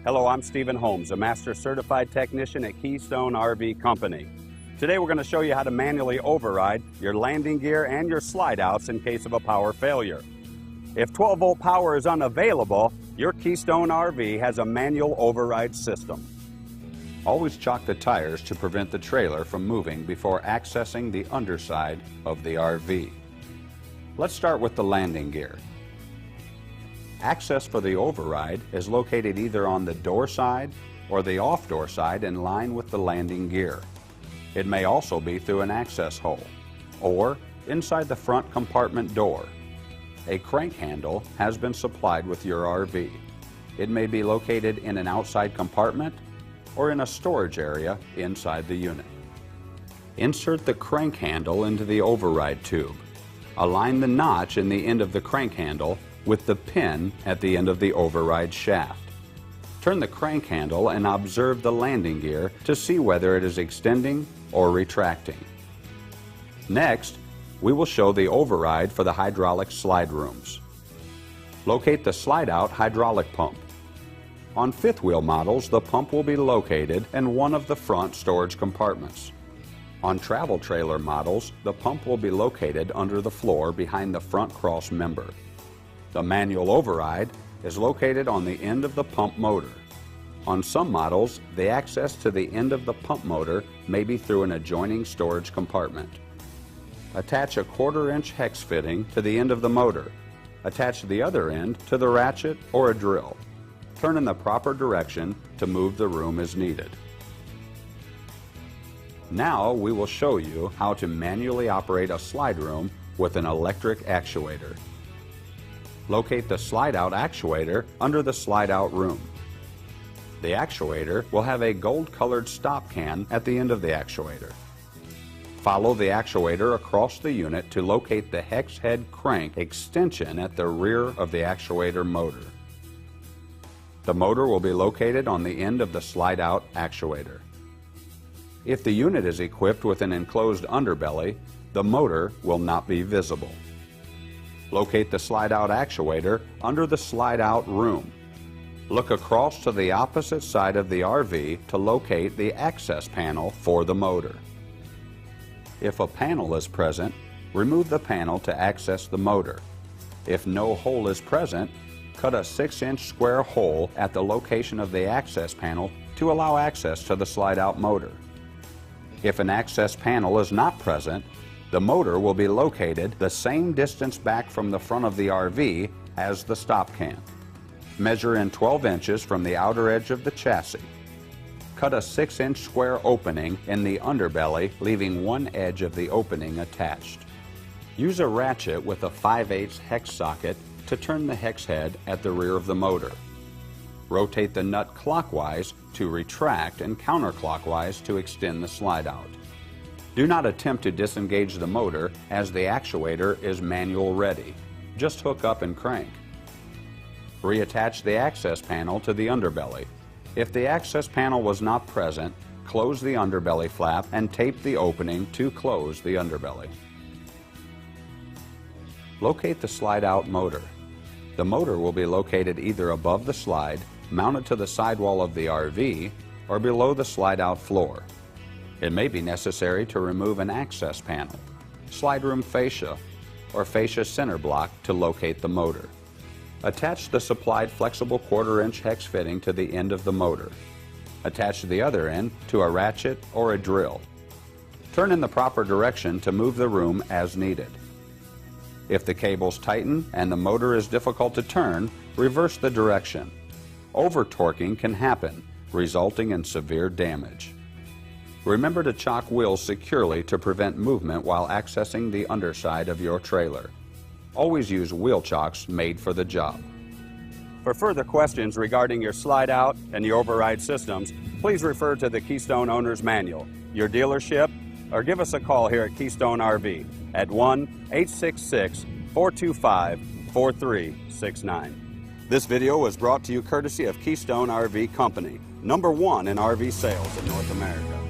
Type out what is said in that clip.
Hello, I'm Stephen Holmes, a Master Certified Technician at Keystone RV Company. Today we're going to show you how to manually override your landing gear and your slide outs in case of a power failure. If 12-volt power is unavailable, your Keystone RV has a manual override system. Always chock the tires to prevent the trailer from moving before accessing the underside of the RV. Let's start with the landing gear. Access for the override is located either on the door side or the off-door side in line with the landing gear. It may also be through an access hole or inside the front compartment door. A crank handle has been supplied with your RV. It may be located in an outside compartment or in a storage area inside the unit. Insert the crank handle into the override tube. Align the notch in the end of the crank handle with the pin at the end of the override shaft. Turn the crank handle and observe the landing gear to see whether it is extending or retracting. Next, we will show the override for the hydraulic slide rooms. Locate the slide-out hydraulic pump. On fifth wheel models, the pump will be located in one of the front storage compartments. On travel trailer models, the pump will be located under the floor behind the front cross member. The manual override is located on the end of the pump motor. On some models, the access to the end of the pump motor may be through an adjoining storage compartment. Attach a 1/4-inch hex fitting to the end of the motor. Attach the other end to the ratchet or a drill. Turn in the proper direction to move the room as needed. Now we will show you how to manually operate a slide room with an electric actuator. Locate the slide-out actuator under the slide-out room. The actuator will have a gold-colored stop can at the end of the actuator. Follow the actuator across the unit to locate the hex head crank extension at the rear of the actuator motor. The motor will be located on the end of the slide-out actuator. If the unit is equipped with an enclosed underbelly, the motor will not be visible. Locate the slide-out actuator under the slide-out room. Look across to the opposite side of the RV to locate the access panel for the motor. If a panel is present, remove the panel to access the motor. If no hole is present, cut a 6-inch square hole at the location of the access panel to allow access to the slide-out motor. If an access panel is not present, the motor will be located the same distance back from the front of the RV as the stop can. Measure in 12 inches from the outer edge of the chassis. Cut a 6-inch square opening in the underbelly, leaving one edge of the opening attached. Use a ratchet with a 5/8 hex socket to turn the hex head at the rear of the motor. Rotate the nut clockwise to retract and counterclockwise to extend the slide-out. Do not attempt to disengage the motor as the actuator is manual ready. Just hook up and crank. Reattach the access panel to the underbelly. If the access panel was not present, close the underbelly flap and tape the opening to close the underbelly. Locate the slide-out motor. The motor will be located either above the slide, mounted to the sidewall of the RV, or below the slide-out floor. It may be necessary to remove an access panel, slide room fascia, or fascia center block to locate the motor. Attach the supplied flexible 1/4-inch hex fitting to the end of the motor. Attach the other end to a ratchet or a drill. Turn in the proper direction to move the room as needed. If the cables tighten and the motor is difficult to turn, reverse the direction. Over-torquing can happen, resulting in severe damage. Remember to chock wheels securely to prevent movement while accessing the underside of your trailer. Always use wheel chocks made for the job. For further questions regarding your slide-out and your override systems, please refer to the Keystone Owner's Manual, your dealership, or give us a call here at Keystone RV at 1-866-425-4369. This video was brought to you courtesy of Keystone RV Company, #1 in RV sales in North America.